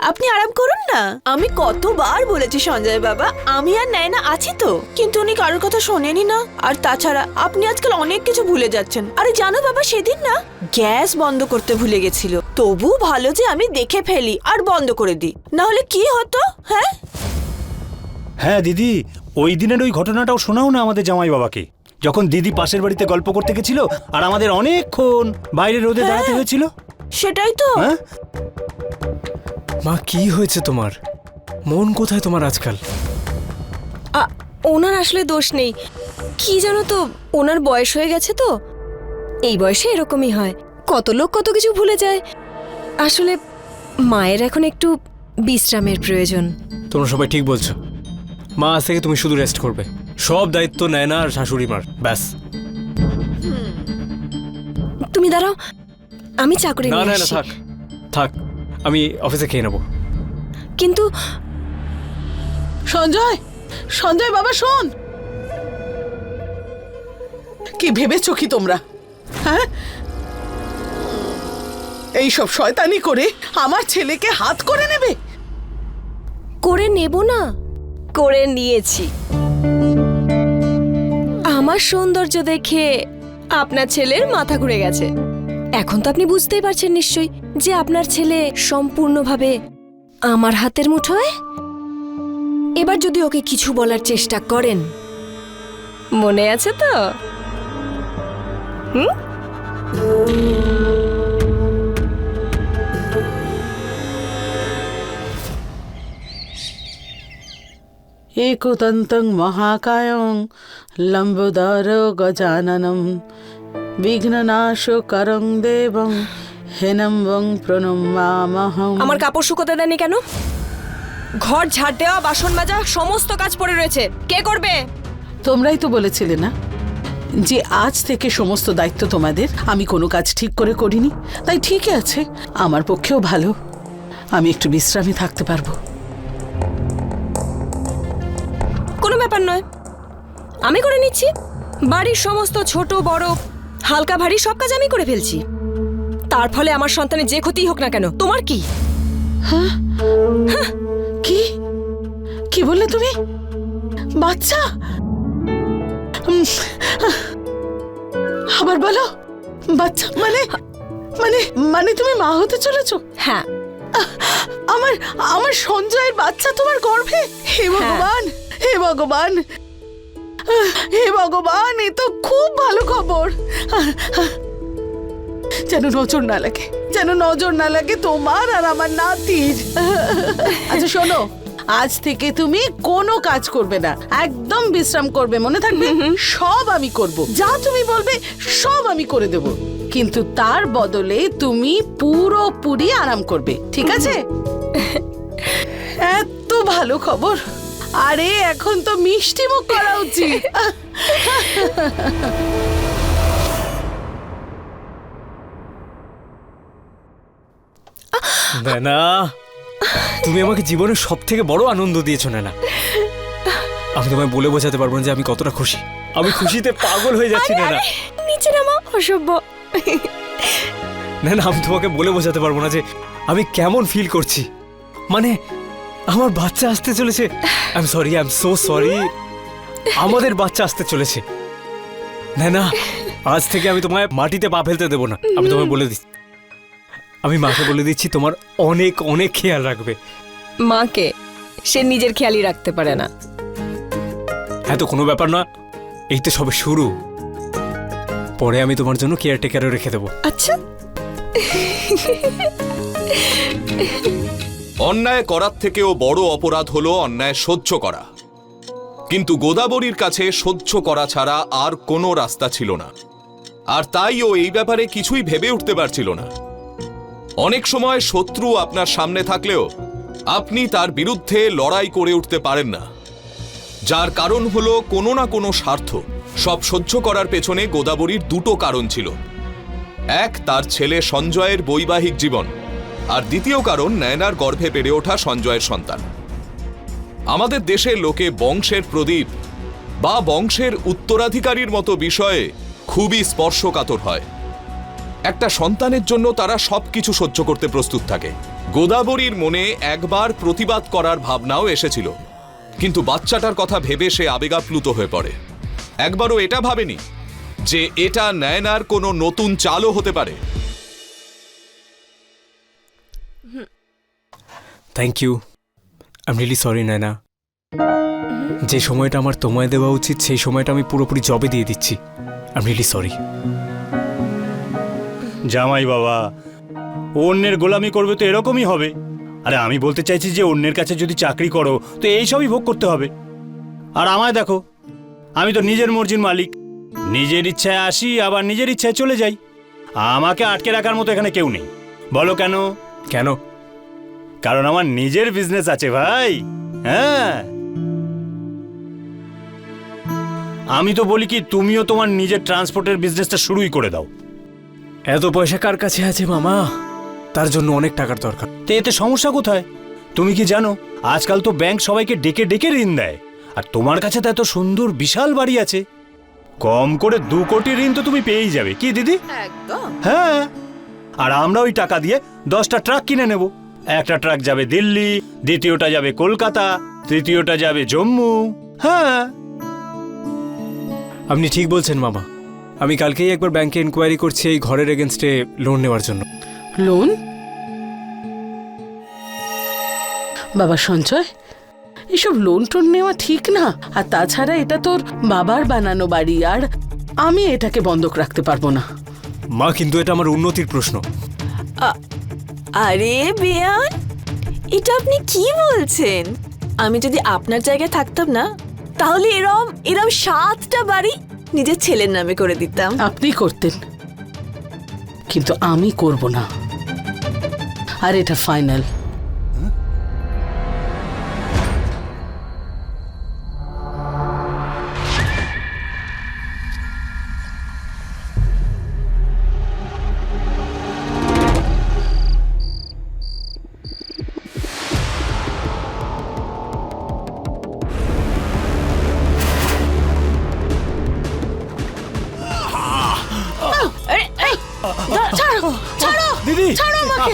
আপনি আরাম করুন না। আমি কতবার বলেছি সঞ্জয় বাবা, আমি আর নয়না আছি তো, কিন্তু উনি কারোর কথা শোনেনি না। আর তাছাড়া আপনি আজকাল অনেক কিছু ভুলে যাচ্ছেন। আরে জানো বাবা, সেদিন না গ্যাস বন্ধ করতে ভুলে গেছিল। তবু ভালো যে আমি দেখে ফেলি আর বন্ধ করে দিই, না হলে কি হতো? হ্যাঁ হ্যাঁ দিদি, ওই দিনের ওই ঘটনাটাও শোনাও না আমাদের জামাই বাবাকে, যখন দিদি পাশের বাড়িতে গল্প করতে গেছিল আর আমাদের অনেকক্ষণ বাইরে রোদে দাঁড়াতে হয়েছিল। সেটাই তো। হ্যাঁ, মা কি হয়েছে তোমার? মন কোথায় তোমার আজকাল? ওনার আসলে দোষ নেই। কি জানো তো, ওনার বয়স হয়ে গেছে তো, এই বয়সে এরকমই হয়। কত লোক কত কিছু ভুলে যায়। আসলে মায়ের এখন একটু বিশ্রামের প্রয়োজন। তোমরা সবাই ঠিক বলছো। মা, আজ থেকে তুমি শুধু রেস্ট করবে। সব দায়িত্ব নেয় না আর শাশুড়ি মার, ব্যাস। তুমি দাঁড়াও, আমি চা করে না নিয়ে না না, আসি। থাক থাক, আমি অফিসে খেয়ে নেবো। কিন্তু সঞ্জয়, সঞ্জয় বাবা শোন, কি ভেবেছো কি তোমরা? হ্যাঁ, এইসব শয়তানি করে আমার ছেলেকে হাত করে নেবে? করে নেব না, করে নিয়েছি। আমার সৌন্দর্য দেখে আপনার ছেলের মাথা ঘুরে গেছে। এখন তো আপনি বুঝতেই পারছেন নিশ্চয়ই যে আপনার ছেলে সম্পূর্ণভাবে আমার হাতের মুঠোয়। এবার যদি ওকে কিছু বলার চেষ্টা করেন, মনে আছে তো? হুম? एकदन्तं महाकायं लम्बोदर गजाननं विघ्ननाशकरं देवं হেনম্বং প্রণমামহম। আমার কাপড় শুকোতে দেননি কেন? ঘর ঝাড় দেওয়া, বাসন মাজা, সমস্ত কাজ পড়ে রয়েছে। কে করবে? তোমরাই তো বলেছিলে না যে আজ থেকে সমস্ত দায়িত্ব তোমাদের। আমি কোনো কাজ ঠিক করে করিনি, তাই ঠিকই আছে, আমার পক্ষেও ভালো, আমি একটু বিশ্রামে থাকতে পারবো। কোনো ব্যাপার নয়, আমি করে নিচ্ছি। বাড়ির সমস্ত ছোট বড় হালকা ভারী সব কাজ আমি করে ফেলছি। তার ফলে আমার সন্তানের যে ক্ষতিই হোক না কেন, তোমার কি? কি কি বললে তুমি? বাচ্চা? আবার বলো, বাচ্চা মানে মানে মানে তুমি মা হতে চলেছো? হ্যাঁ, আমার আমার সঞ্জয়ের বাচ্চা তোমার গর্ভে? হে ভগবান, হে ভগবান, হে ভগবান, এ তো খুব ভালো খবর। যেন নজর না লাগে, যেন নজর না লাগে তোমার আর আমার নাতির। আচ্ছা শোনো, আজ থেকে তুমি কোনো কাজ করবে না, একদম বিশ্রাম করবে, মনে থাকবে? সব আমি করব, যা তুমি বলবে সব আমি করে দেব, কিন্তু তার বদলে তুমি পুরোপুরি আরাম করবে, ঠিক আছে? এত ভালো খবর, আরে এখন তো মিষ্টি মুখ করা উচিত। না, তুমি আমাকে জীবনের সব থেকে বড় আনন্দ দিয়েছো না। আমি তোমায় বলে বোঝাতে পারবো না যে আমি কতটা খুশি। আমি খুশিতে পাগল হয়ে যাচ্ছি না। নিচে নামা, অসভ্য। না, আমি তোমাকে বলে বোঝাতে পারবো না যে আমি কেমন ফিল করছি। মানে আমার বাচ্চা আসতে চলেছে। I am sorry, I am so sorry. আমাদের বাচ্চা আসতে চলেছে। না, আজ থেকে আমি তোমায় মাটিতে পা ফেলতে দেবো না। আমি তোমায় বলে দিচ্ছি, আমি মাকে বলে দিচ্ছি তোমার অনেক অনেক খেয়াল রাখবে। মাকে সে নিজের খেয়ালই রাখতে পারে না। হ্যাঁ, তো কোনো ব্যাপার না, এই তো সবে শুরু। পরে আমি তোমার জন্য কেয়ারটেকারও রেখে দেবো। আচ্ছা, অন্যায় করার থেকেও বড় অপরাধ হলো অন্যায় সহ্য করা। কিন্তু গোদাবরীর কাছে সহ্য করা ছাড়া আর কোনো রাস্তা ছিল না, আর তাই ও এই ব্যাপারে কিছুই ভেবে উঠতে পারছিল না। অনেক সময় শত্রু আপনার সামনে থাকলেও আপনি তার বিরুদ্ধে লড়াই করে উঠতে পারেন না, যার কারণ হলো কোনো না কোনো স্বার্থ। সব সহ্য করার পেছনে গোদাবরীর দুটো কারণ ছিল। এক, তার ছেলে সঞ্জয়ের বৈবাহিক জীবন, আর দ্বিতীয় কারণ নয়নার গর্ভে বেড়ে ওঠা সঞ্জয়ের সন্তান। আমাদের দেশের লোকে বংশের প্রদীপ বা বংশের উত্তরাধিকারীর মতো বিষয়ে খুবই স্পর্শকাতর হয়। একটা সন্তানের জন্য তারা সবকিছু সহ্য করতে প্রস্তুত থাকে। গোদাবরীর মনে একবার প্রতিবাদ করার ভাবনাও এসেছিল, কিন্তু বাচ্চাটার কথা ভেবে সে আবেগাপ্লুত হয়ে পড়ে। একবারও এটা ভাবেনি যে এটা নয়নার কোনো নতুন চালও হতে পারে। Thank you, I am really sorry Nayna. যে সময়টা আমার তোমায় দেওয়া উচিত সেই সময়টা আমি পুরোপুরি জবে দিয়ে দিচ্ছি। I am really sorry. জামাই বাবা, অন্যের গোলামি করবে তো এরকমই হবে। আরে আমি বলতে চাইছি যে অন্যের কাছে যদি চাকরি করো তো এইসবই ভোগ করতে হবে। আর আমায় দেখো, আমি তো নিজের মর্জির মালিক, নিজের ইচ্ছায় আসি আবার নিজের ইচ্ছায় চলে যাই। আমাকে আটকে রাখার মতো এখানে কেউ নেই। বলো কেন? কেন? কারণ আমার নিজের বিজনেস আছে ভাই। হ্যাঁ, আমি তো বলি কি তুমিও তোমার নিজের ট্রান্সপোর্টের বিজনেসটা শুরুই করে দাও। এত পয়সা কার কাছে আছে মামা? তার জন্য অনেক টাকার দরকার। তো এতে সমস্যা কোথায়? তুমি কি জানো আজকাল তো ব্যাংক সবাইকে ডেকে ডেকে ঋণ দেয়, আর তোমার কাছে তো এত সুন্দর বিশাল বাড়ি আছে, কম করে 2 কোটি ঋণ তো তুমি পেয়েই যাবে, কি দিদি? একদম। হ্যাঁ, আর আমরা ওই টাকা দিয়ে 10টা ট্রাক কিনে নেব। একটা ট্রাক যাবে দিল্লি, দ্বিতীয়টা যাবে কলকাতা, তৃতীয়টা যাবে জম্মু। হ্যাঁ, আপনি ঠিক বলছেন মামা। আমি কালকেই একবার ব্যাংকে ইনকোয়ারি করছি এই ঘরের এগেনস্টে লোন নেওয়ার জন্য। লোন? বাবা সঞ্জয়, এসব লোন টোন নেওয়া ঠিক না। আর তাছাড়া এটা তোর বাবার বানানো বাড়ি, আর আমি এটাকে বন্ধক রাখতে পারবো না। মা, কিন্তু এটা আমার উন্নতির প্রশ্ন। আরে বেয়ান, এটা আপনি কি বলছেন? আমি যদি আপনার জায়গায় থাকতাম না, তাহলে এরম 7টা বাড়ি নিজের ছেলের নামে করে দিতাম। আপনি করতেন, কিন্তু আমি করব না। আর এটা ফাইনাল। দিদি ছাড়ো আমাকে!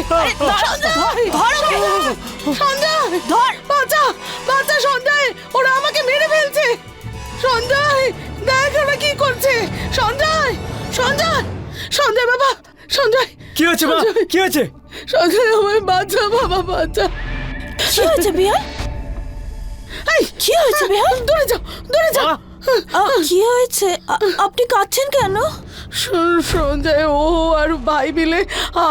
সঞ্জয়, ধর! বাঁচা, বাঁচা সঞ্জয়! ওরা আমাকে মেরে ফেলছে! সঞ্জয়, দেখ ওরা কি করছে! সঞ্জয়, সঞ্জয়, সঞ্জয় বাবা, সঞ্জয়! কি হয়েছে মা? কি হয়েছে? সঞ্জয়, আমায় বাঁচা বাবা, বাঁচা! কি হয়েছে বেয়ান? এই, কি হয়েছে বেয়ান? দূরে যাও, দূরে যাও! কি হয়েছে? আপনি কাঁদছেন কেন? সঞ্জয়, ও আর ভাই মিলে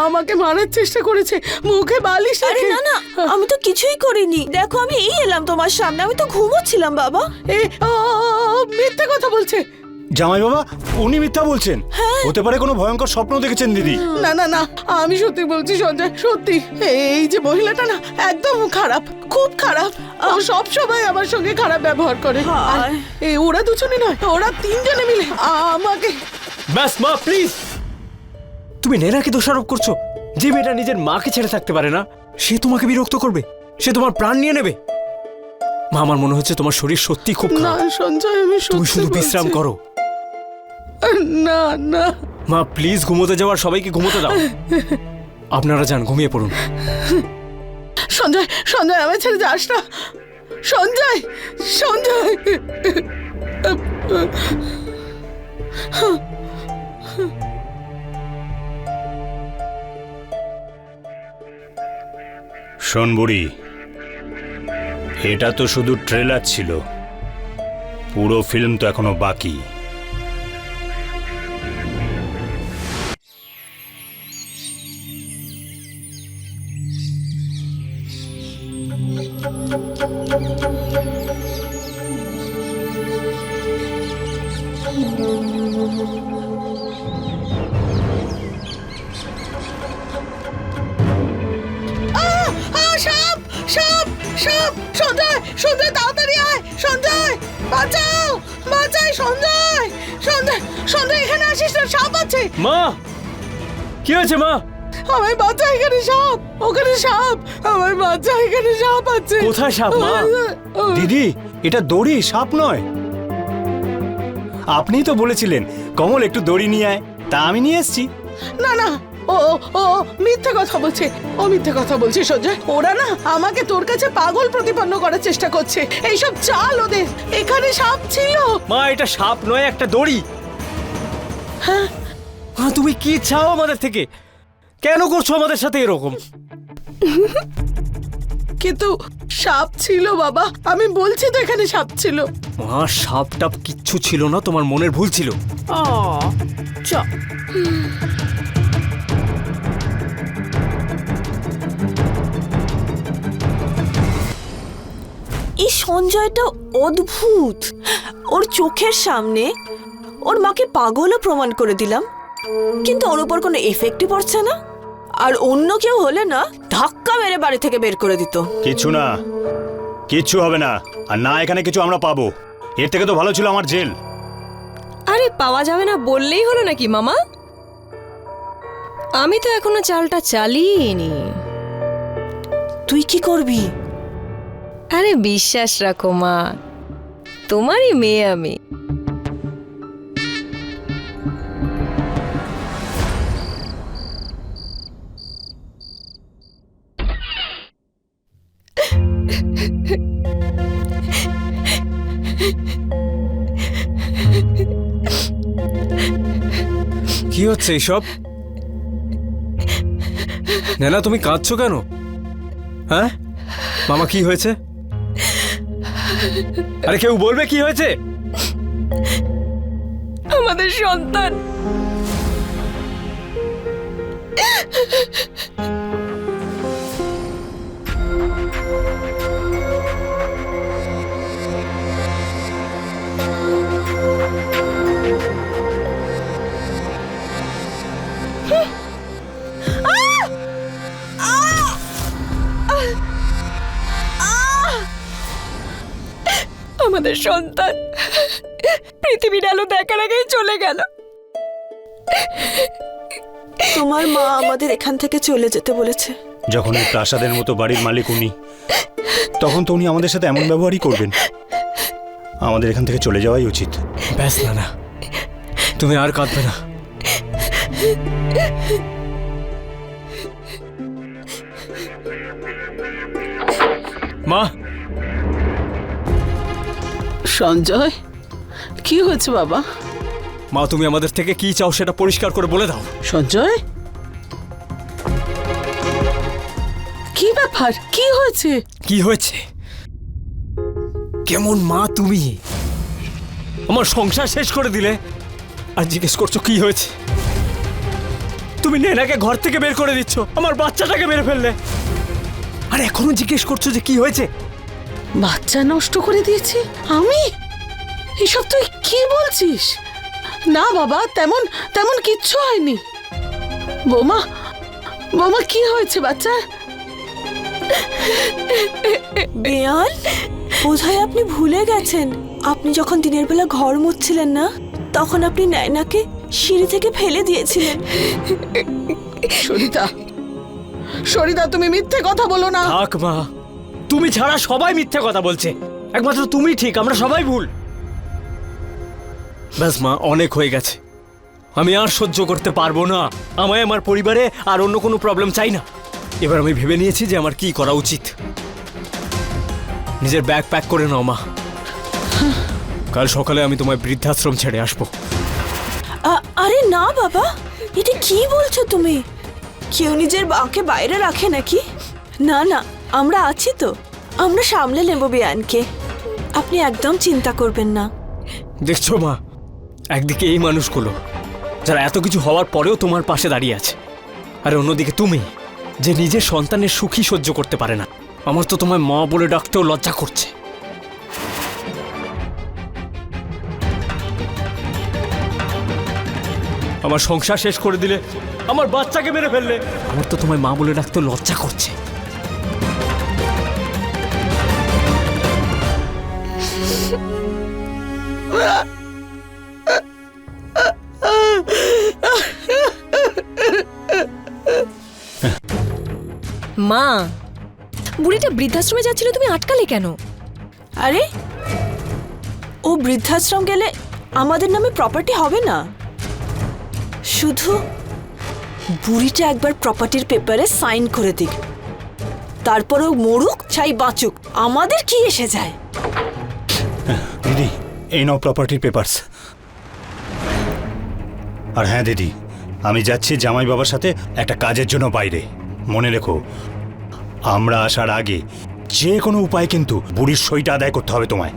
আমাকে মারার চেষ্টা করেছে, মুখে বালিশ আরে রেখে। না না, আমি তো কিছুই করিনি। দেখো, আমি এই এলাম তোমার সামনে, আমি তো ঘুমোচ্ছিলাম বাবা। এ, ও মিথ্যে কথা বলছে। জামাই বাবা, উনি মিথ্যা বলছেন। হতে পারে কোনো ভয়ঙ্কর স্বপ্ন দেখেছেন দিদি। না না না, আমি সত্যি বলছি সঞ্জয়, সত্যি। এই যে মহিলাটা না, একদম খারাপ, খুব খারাপ। ও সব সময় আমার সঙ্গে খারাপ ব্যবহার করে। আর এই ওরা দুজনে নয়, ওরা 3 জনে মিলে আমাকে। ব্যাস মা, প্লিজ! তুমি নেনাকে দোষারোপ করছো। যে মেয়েটা নিজের মাকে ছেড়ে থাকতে পারে না, সে তোমাকে বিরক্ত করবে, সে তোমার প্রাণ নিয়ে নেবে। মা, আমার মনে হচ্ছে তোমার শরীর সত্যি খুব না খারাপ। সঞ্জয়, আমি তুমি সত্যি শুধু বিশ্রাম বলছি। করো। না না, মা প্লিজ, ঘুমোতে যাওয়ার সবাইকে ঘুমোতে দাও। আপনারা যান, ঘুমিয়ে পড়ুন। সঞ্জয়, সঞ্জয়, আমার ছেড়ে যাস না। সঞ্জয়, সঞ্জয়! শোন বুড়ি, এটা তো শুধু ট্রেলার ছিল, পুরো ফিল্ম তো এখনো বাকি। সাপ, সাপ, সাপ! সঞ্জয়, সঞ্জয়, তাড়াতাড়ি আয়! সঞ্জয়, বাঁচাও, বাঁচাই! সঞ্জয়, সঞ্জয়, সঞ্জয়, এখানে আসিস না, সাপ আছে! মা, কি হয়েছে মা? আমায় বাঁচা, এখানে সাপ, ওখানে সাপ! আমায় বাঁচা, এখানে সাপ আছে! কোথায় সাপ, মা? দিদি, এটা দড়ি, সাপ নয়। আপনিই তো বলেছিলেন কমল একটু দড়ি নিয়ে আয়, তা আমি নিয়ে এসেছি। না না, ও ও মিথ্যে কথা বলছে, ও মিথ্যে কথা বলছে সঞ্জয়। ওরা না আমাকে তোর কাছে পাগল প্রতিপন্ন করার চেষ্টা করছে। এইসব চাল ওদের। এখানে সাপ ছিল। মা, এটা সাপ নয়, একটা দড়ি। হ্যাঁ, মা, তুমি কি চাও আমাদের থেকে? কেন করছো আমাদের সাথে এরকম? কিন্তু সাপ ছিল বাবা, আমি বলছি তো এখানে সাপ ছিল। মা, সাপ টাপ কিচ্ছু ছিল না, তোমার মনের ভুল ছিল। এই সঞ্জয়টা অদ্ভুত। ওর চোখের সামনে ওর মাকে পাগলও প্রমাণ করে দিলাম, কিন্তু ওর উপর কোনো এফেক্টই পড়ছে না। আর অন্য কেউ হলে না, ধাক্কা মেরে বাড়ি থেকে বের করে দিত। কিছু না, কিচ্ছু হবে না। আর না এখানে কিছু আমরা পাবো। এর থেকে তো ভালো ছিল আমার জেল। আরে পাওয়া যাবে না বললেই হলো নাকি মামা? আমি তো এখনো চালটা চালিয়েইনি। তুই কি করবি? আরে বিশ্বাস রাখো মা, তোমারই মেয়ে আমি। কি হচ্ছে এইসব? নেনা, তুমি কাঁদছো কেন? হ্যাঁ মামা, কি হয়েছে? আরে কেউ বলবে কি হয়েছে? আমাদের সন্তান আমাদের সন্তান পৃথিবীর আলো দেখার আগেই চলে গেল। তোমার মা আমাদের এখান থেকে চলে যেতে বলেছে। যখন এই প্রাসাদের মতো বাড়ির মালিক উনি, তখন তো উনি আমাদের সাথে এমন ব্যবহারই করবেন। আমাদের এখান থেকে চলে যাওয়াই উচিত। ব্যাস নানা, তুমি আর কাঁদবে না। মা, সঞ্জয়, কি হয়েছে বাবা? মা তুমি আমাদের থেকে কি চাও সেটা পরিষ্কার করে বলে দাও। সঞ্জয়, কি ব্যাপার? কি হয়েছে? কি হয়েছে? কেমন মা তুমি? আমার সংসার শেষ করে দিলে আর জিজ্ঞেস করছো কি হয়েছে? তুমি নেনাকে ঘর থেকে বের করে দিচ্ছ, আমার বাচ্চাটাকে মেরে ফেললে, আর এখনো জিজ্ঞেস করছো যে কি হয়েছে? বাচ্চা নষ্ট করে দিয়েছি আমি? এসব তুই কি বলছিস? না বাবা, তেমন তেমন কিচ্ছু হয়নি। বৌমা, বৌমা, কি হয়েছে বাচ্চার? বেয়াল, বোধহয় আপনি ভুলে গেছেন, আপনি যখন দিনের বেলা ঘর মুছছিলেন না, তখন আপনি নায়নাকে সিঁড়ি থেকে ফেলে দিয়েছিলেন। সরিতা, সরিতা, তুমি মিথ্যে কথা বলো না। থাক মা, তুমি ছাড়া সবাই মিথ্যে কথা বলছে, একমাত্র তুমি ঠিক, আমরা সবাই ভুল। ব্যাস মা, অনেক হয়ে গেছে, আমি আর সহ্য করতে পারবো না। আমায় আমার পরিবারে আর অন্য কোনো প্রবলেম চাই না। এবার আমি ভেবে নিয়েছি যে আমার কি করা উচিত। নিজের ব্যাগ প্যাক করে নাও মা, কাল সকালে আমি তোমায় বৃদ্ধাশ্রম ছেড়ে আসবো। আরে না বাবা, এটা কি বলছো তুমি? কেউ নিজের বাঁকে বাইরে রাখে নাকি? না না, আমরা আছি তো, আমরা সামলে নেব বেয়ানকে, আপনি একদম চিন্তা করবেন না। দেখছো মা, একদিকে এই মানুষগুলো যারা এত কিছু হওয়ার পরেও তোমার পাশে দাঁড়িয়ে আছে, আর অন্যদিকে তুমি যে নিজের সন্তানের সুখী সহ্য করতে পারে না। আমার তো তোমায় মা বলে ডাকতেও লজ্জা করছে। আমার সংসার শেষ করে দিলে, আমার বাচ্চাকে মেরে ফেললে, আমার তো তোমায় মা বলে ডাকতেও লজ্জা করছে। মা, বুড়িটা বৃদ্ধাশ্রমে যাচ্ছিল, তুমি আটকালে কেন? আরে ও বৃদ্ধাশ্রম গেলে আমাদের নামে প্রপার্টি হবে না, শুধু বুড়িটা একবার প্রপার্টির পেপারে সাইন করে দিক, তারপরেও মরুক চাই বাঁচুক, আমাদের কি এসে যায়? দিদি, এই নাও প্রপার্টির পেপারস। আর হ্যাঁ দিদি, আমি যাচ্ছি জামাই বাবার সাথে একটা কাজের জন্য বাইরে। মনে রেখো, আমরা আসার আগে যে কোনো উপায় কিন্তু বুড়ির সইটা আদায় করতে হবে তোমায়।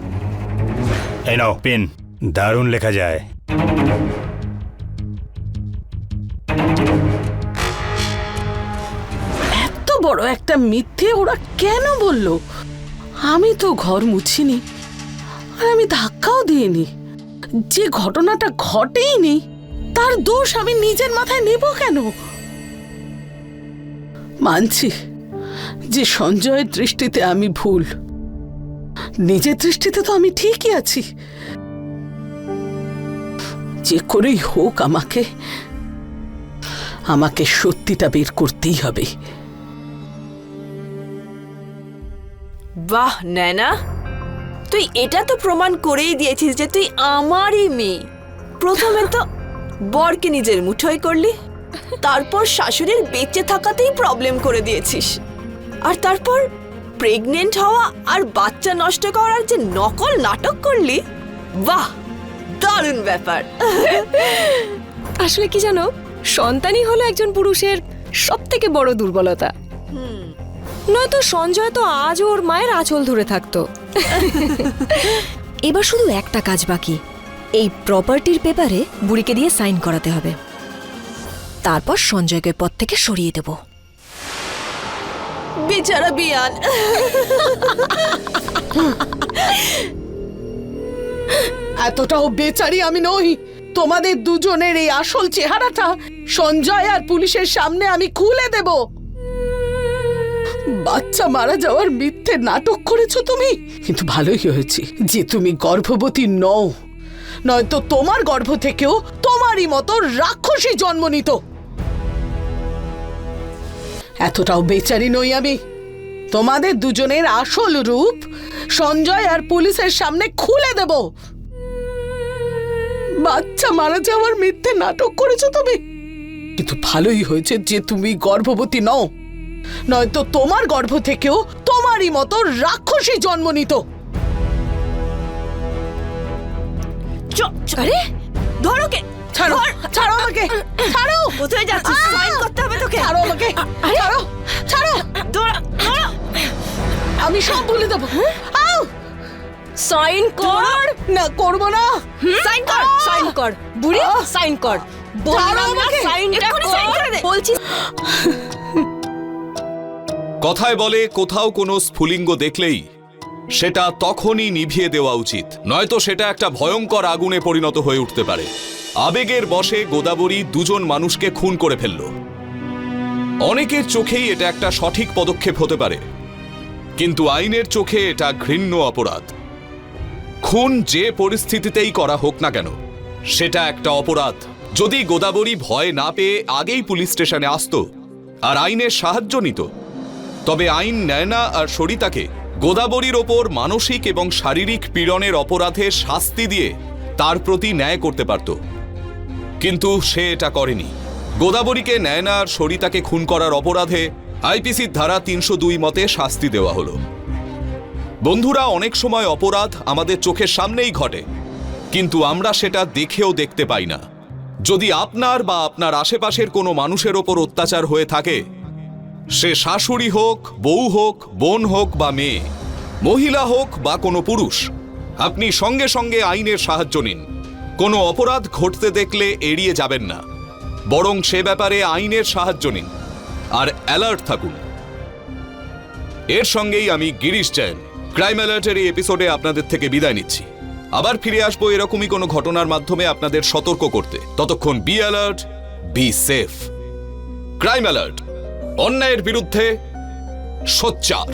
এই নাও পেন, দারুণ লেখা যায়। এত বড় একটা মিথ্যে ওরা কেন বললো? আমি তো ঘর মুছিনি, আর আমি ধাক্কাও দিইনি। যে ঘটনাটা ঘটেইনি তার দোষ আমি নিজের মাথায় নেব কেন? মানছি যে সঞ্জয়ের দৃষ্টিতে আমি ভুল, নিজের দৃষ্টিতে তো আমি ঠিকই আছি। যে করেই হোক আমাকে সত্যিটা বের করতেই হবে। বাহ নয়না, তুই এটা তো প্রমাণ করেই দিয়েছিস যে তুই আমারই মেয়ে। প্রথমে তো বরকে নিজের মুঠোয় করলি, তারপর শাশুড়ির বেঁচে থাকাতেই প্রবলেম করে দিয়েছিস, আর তারপর প্রেগনেন্ট হওয়া আর বাচ্চা নষ্ট করার যে নকল নাটক করলি। বাহ, দারুণ ব্যাপার। আসলে কি জানো, সন্তানই হলো একজন পুরুষের সবথেকে বড় দুর্বলতা। নয়তো সঞ্জয় তো আজও ওর মায়ের আঁচল ধরে থাকতো। এবার শুধু একটা কাজ বাকি, এই প্রপার্টির পেপারে বুড়িকে দিয়ে সাইন করাতে হবে, তারপর সঞ্জয়কে পদ থেকে সরিয়ে দেব। বেচারা বিয়ান। এতটাও বেচারি আমি নই। তোমাদের দুজনের এই আসল চেহারাটা সঞ্জয় আর পুলিশের সামনে আমি খুলে দেব। বাচ্চা মারা যাওয়ার মিথ্যে নাটক করেছো তুমি, কিন্তু ভালোই হয়েছে যে তুমি গর্ভবতী নও, নয়তো তোমার গর্ভ থেকেও তোমারই মতো রাক্ষসী জন্ম নিত। এতটাও বেচারি নই আমি। তোমাদের দুজনের আসল রূপ সঞ্জয় আর পুলিশের সামনে খুলে দেব। বাচ্চা মারা যাওয়ার মিথ্যে নাটক করেছো তুমি, কিন্তু ভালোই হয়েছে যে তুমি গর্ভবতী নও, নয়তো তোমার গর্ভ থেকেও তোমারই মতো রাক্ষসী জন্ম নিত। আরে ধরো কে, ছাড়ো, ছাড়ো আমাকে, ছাড়ো। কোথায় যাচ্ছিস? সাইন করতে হবে তোকে। ছাড়ো আমাকে, ছাড়ো, ছাড়ো। আমি সব বলে দেবো। আউ! সাইন কর। না, করবো না। সাইন কর, সাইন কর বুড়ি, সাইন কর। বললাম না সাইনটা কর, বলছি। কথায় বলে কোথাও কোনো স্ফুলিঙ্গ দেখলেই সেটা তখনই নিভিয়ে দেওয়া উচিত, নয়তো সেটা একটা ভয়ঙ্কর আগুনে পরিণত হয়ে উঠতে পারে। আবেগের বশে গোদাবরী দুজন মানুষকে খুন করে ফেলল। অনেকের চোখেই এটা একটা সঠিক পদক্ষেপ হতে পারে, কিন্তু আইনের চোখে এটা ঘৃণ্য অপরাধ। খুন যে পরিস্থিতিতেই করা হোক না কেন, সেটা একটা অপরাধ। যদি গোদাবরী ভয় না পেয়ে আগেই পুলিশ স্টেশনে আসতো আর আইনের সাহায্য নিত, তবে আইন নয়না আর সরিতাকে গোদাবরীর ওপর মানসিক এবং শারীরিক পীড়নের অপরাধে শাস্তি দিয়ে তার প্রতি ন্যায় করতে পারত, কিন্তু সে এটা করেনি। গোদাবরীকে নয়না আর সরিতাকে খুন করার অপরাধে আইপিসির ধারা ৩০২ মতে শাস্তি দেওয়া হলো। বন্ধুরা, অনেক সময় অপরাধ আমাদের চোখের সামনেই ঘটে, কিন্তু আমরা সেটা দেখেও দেখতে পাই না। যদি আপনার বা আপনার আশেপাশের কোনো মানুষের ওপর অত্যাচার হয়ে থাকে, সে শাশুড়ি হোক, বউ হোক, বোন হোক বা মেয়ে, মহিলা হোক বা কোনো পুরুষ, আপনি সঙ্গে সঙ্গে আইনের সাহায্য নিন। কোনো অপরাধ ঘটতে দেখলে এড়িয়ে যাবেন না, বরং সে ব্যাপারে আইনের সাহায্য নিন আর অ্যালার্ট থাকুন। এর সঙ্গেই আমি গিরিশ জৈন ক্রাইম অ্যালার্টের এই এপিসোডে আপনাদের থেকে বিদায় নিচ্ছি। আবার ফিরে আসবো এরকমই কোনো ঘটনার মাধ্যমে আপনাদের সতর্ক করতে। ততক্ষণ be alert, be safe. Crime alert, অন্যায়ের বিরুদ্ধে সোচ্চার।